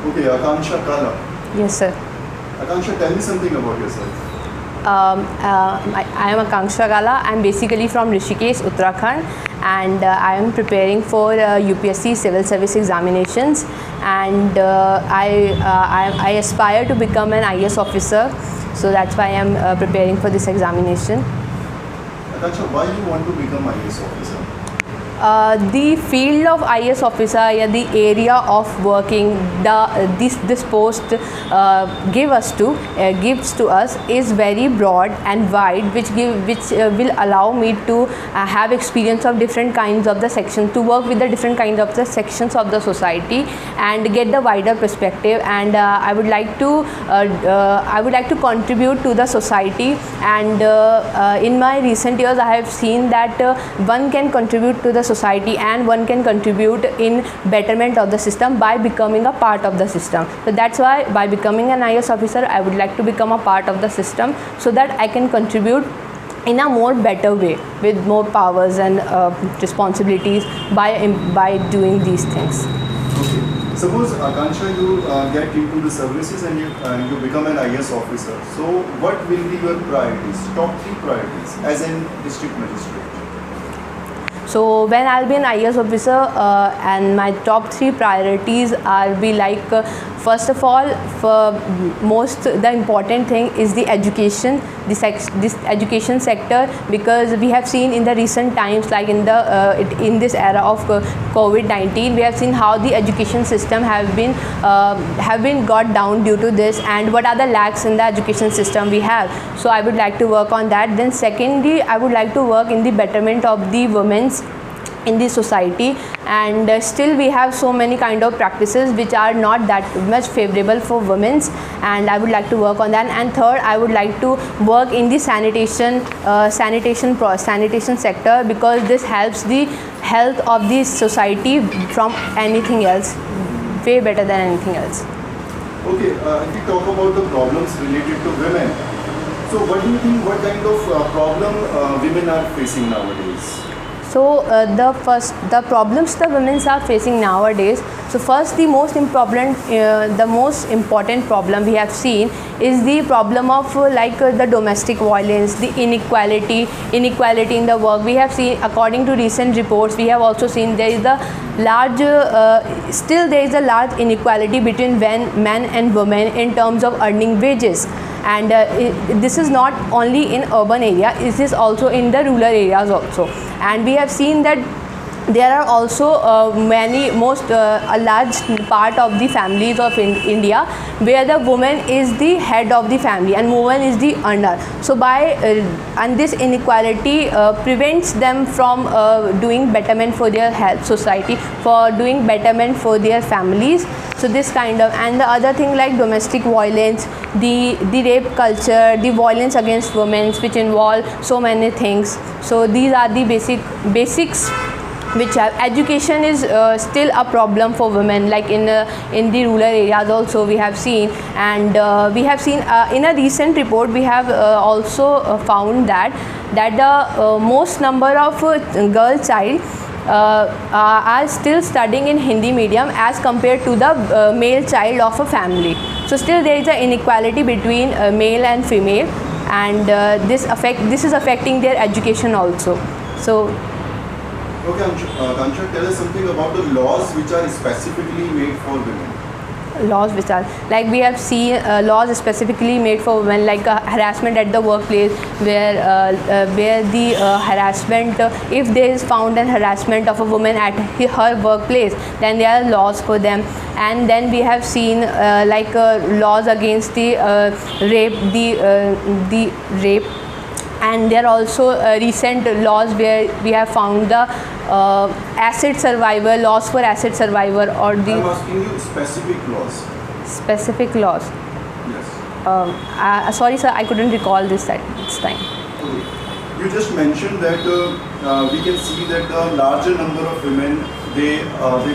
Okay, Akanksha Kala. Yes, sir. Akanksha, tell me something about yourself. I am Akanksha Gala. I am basically from Rishikesh, Uttarakhand, and I am preparing for UPSC Civil Service examinations. And I aspire to become an IAS officer, so that's why I am preparing for this examination. Akanksha, why you want to become IAS officer? The field of IAS officer, the area of working this post gives to us is very broad and wide, which will allow me to have experience of different kinds of the sections, to work with the different kinds of the sections of the society and get the wider perspective. And I would like to contribute to the society. And in my recent years, I have seen that one can contribute to the society and one can contribute in betterment of the system by becoming a part of the system. So that's why by becoming an IAS officer, I would like to become a part of the system so that I can contribute in a more better way with more powers and responsibilities by doing these things. Okay. Suppose Akanksha, you get into the services and you become an IAS officer. So what will be your priorities, top 3 priorities as an district magistrate? So when I'll be an IAS officer, and my top 3 priorities are be like, first of all, the important thing is the education, this education sector, because we have seen in the recent times, like in this era of COVID-19, we have seen how the education system have been got down due to this, and what are the lacks in the education system we have. So I would like to work on that. Then secondly, I would like to work in the betterment of the women's in the society, and still we have so many kind of practices which are not that much favorable for women, and I would like to work on that. And third, I would like to work in the sanitation sector, because this helps the health of the society from anything else, way better than anything else. Okay, if we talk about the problems related to women, so what do you think, what kind of problem women are facing nowadays? So the problems the women are facing nowadays. So first, the most important problem we have seen is the problem of the domestic violence, the inequality in the work. We have seen, according to recent reports, we have also seen there is a large inequality between men and women in terms of earning wages. And this is not only in urban area, it is also in the rural areas also. And we have seen that there are also a large part of the families of India where the woman is the head of the family and woman is the earner. So and this inequality prevents them from doing betterment for their health society, for doing betterment for their families. So this kind of, and the other thing like domestic violence, the rape culture, the violence against women, which involve so many things. So these are the basics which have. Education is still a problem for women, like in the rural areas also we have seen. And we have seen in a recent report we have also found that the most number of girl child are still studying in Hindi medium as compared to the male child of a family. So still there is an inequality between male and female, and this is affecting their education also. So okay, Akanksha, tell us something about the laws which are specifically made for women. Laws which are, like we have seen laws specifically made for women, like harassment at the workplace, where the harassment, if there is found an harassment of a woman at her workplace, then there are laws for them. And then we have seen laws against the rape. And there are also recent laws where we have found the asset survivor, laws for asset survivor, or the. I'm asking you specific laws. Specific laws. Yes. Sorry, sir, I couldn't recall this at this time. Okay. You just mentioned that we can see that the larger number of women they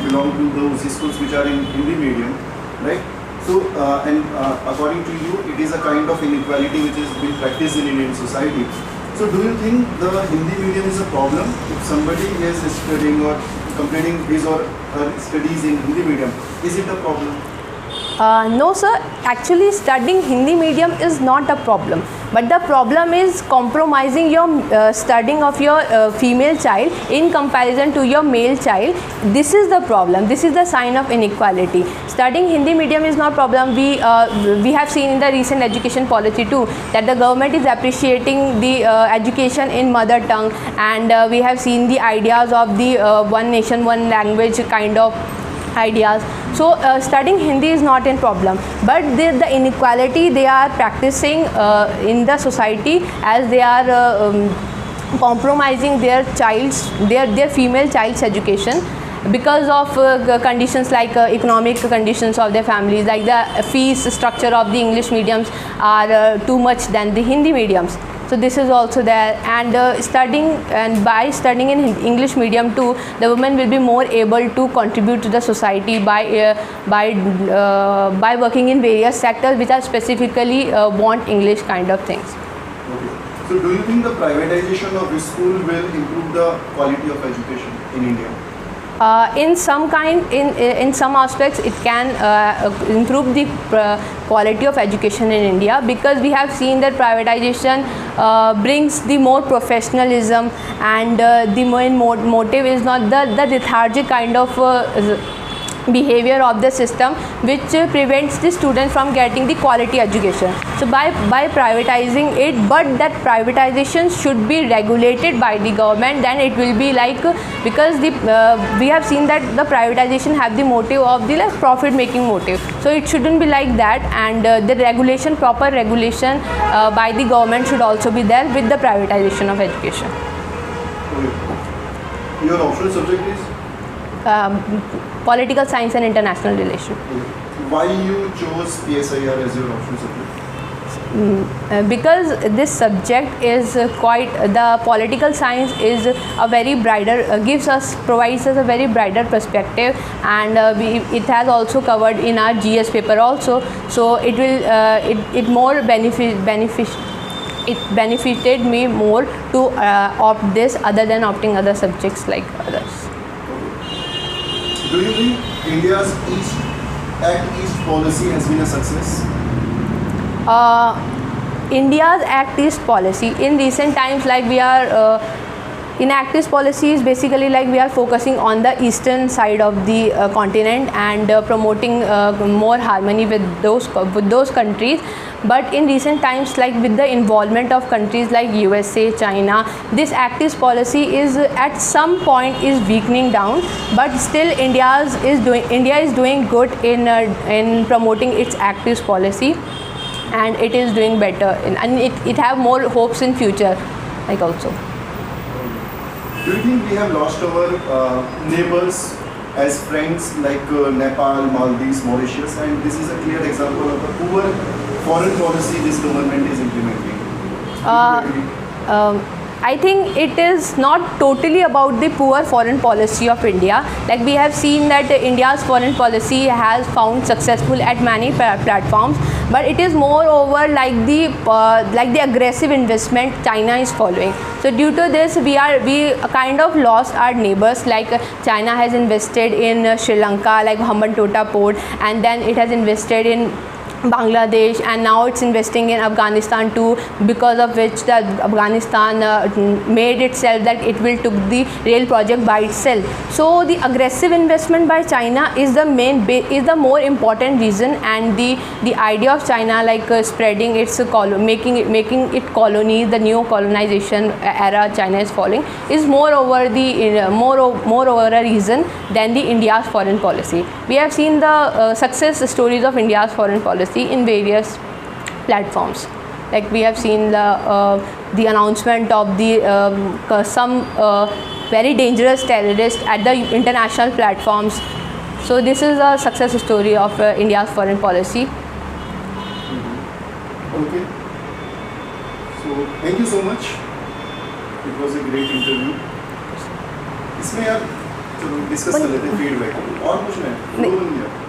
belong to those schools which are in Hindi medium, right? So, according to you, it is a kind of inequality which is being practiced in Indian society. So, do you think the Hindi medium is a problem? If somebody is studying or completing his or her studies in Hindi medium, is it a problem? No, sir. Actually, studying Hindi medium is not a problem. But the problem is compromising your studying of your female child in comparison to your male child. This is the problem. This is the sign of inequality. Studying Hindi medium is not problem. We have seen in the recent education policy too that the government is appreciating the education in mother tongue, and we have seen the ideas of the one nation, one language kind of ideas. So studying Hindi is not a problem, but the inequality they are practicing in the society, as they are compromising their female child's education because of conditions like economic conditions of their families, like the fees structure of the English mediums are too much than the Hindi mediums. So this is also there, and by studying in English medium too, the women will be more able to contribute to the society by working in various sectors which are specifically want English kind of things. Okay. So do you think the privatization of this school will improve the quality of education in India? In some aspects it can improve the quality of education in India, because we have seen that privatization brings the more professionalism, and the main motive is not the lethargic kind of behavior of the system which prevents the students from getting the quality education. So by privatizing it, but that privatization should be regulated by the government, then it will be like, because we have seen that the privatization have the motive of the profit making motive, so it shouldn't be like that, and the proper regulation by the government should also be there with the privatization of education. Okay. Your optional subject is? Political science and international relations. Why you chose PSIR as your optional subject? Because this subject is the political science is a very provides us a very brighter perspective, and it has also covered in our GS paper also. So it will it benefited me more to opt this other than opting other subjects like others. Do you think India's Act East policy has been a success? India's Act East policy in recent times, like we are in Act East policy is basically like we are focusing on the eastern side of the continent, and promoting more harmony with those countries. But in recent times, like with the involvement of countries like USA, China, this Act East policy is at some point is weakening down. But still, India is doing good in promoting its Act East policy, and it is doing better, and it have more hopes in future, like also. Do you think we have lost our neighbors as friends like Nepal, Maldives, Mauritius, and this is a clear example of a poor foreign policy this government is implementing? I think it is not totally about the poor foreign policy of India. Like we have seen that India's foreign policy has found successful at many platforms, but it is moreover like the aggressive investment China is following. So due to this, we kind of lost our neighbors. Like China has invested in Sri Lanka, like Hambantota port, and then it has invested in Bangladesh, and now it's investing in Afghanistan too, because of which the Afghanistan made itself that it will took the rail project by itself. So the aggressive investment by China is the more important reason, and the idea of China like spreading its making it colony, the new colonization era China is following, is moreover a reason than the India's foreign policy. We have seen the success stories of India's foreign policy in various platforms. Like we have seen the announcement of the some very dangerous terrorists at the international platforms. So this is a success story of India's foreign policy. Okay. So thank you so much. It was a great interview. इसमें यार चलो discuss कर लेते हैं feedback और कुछ नहीं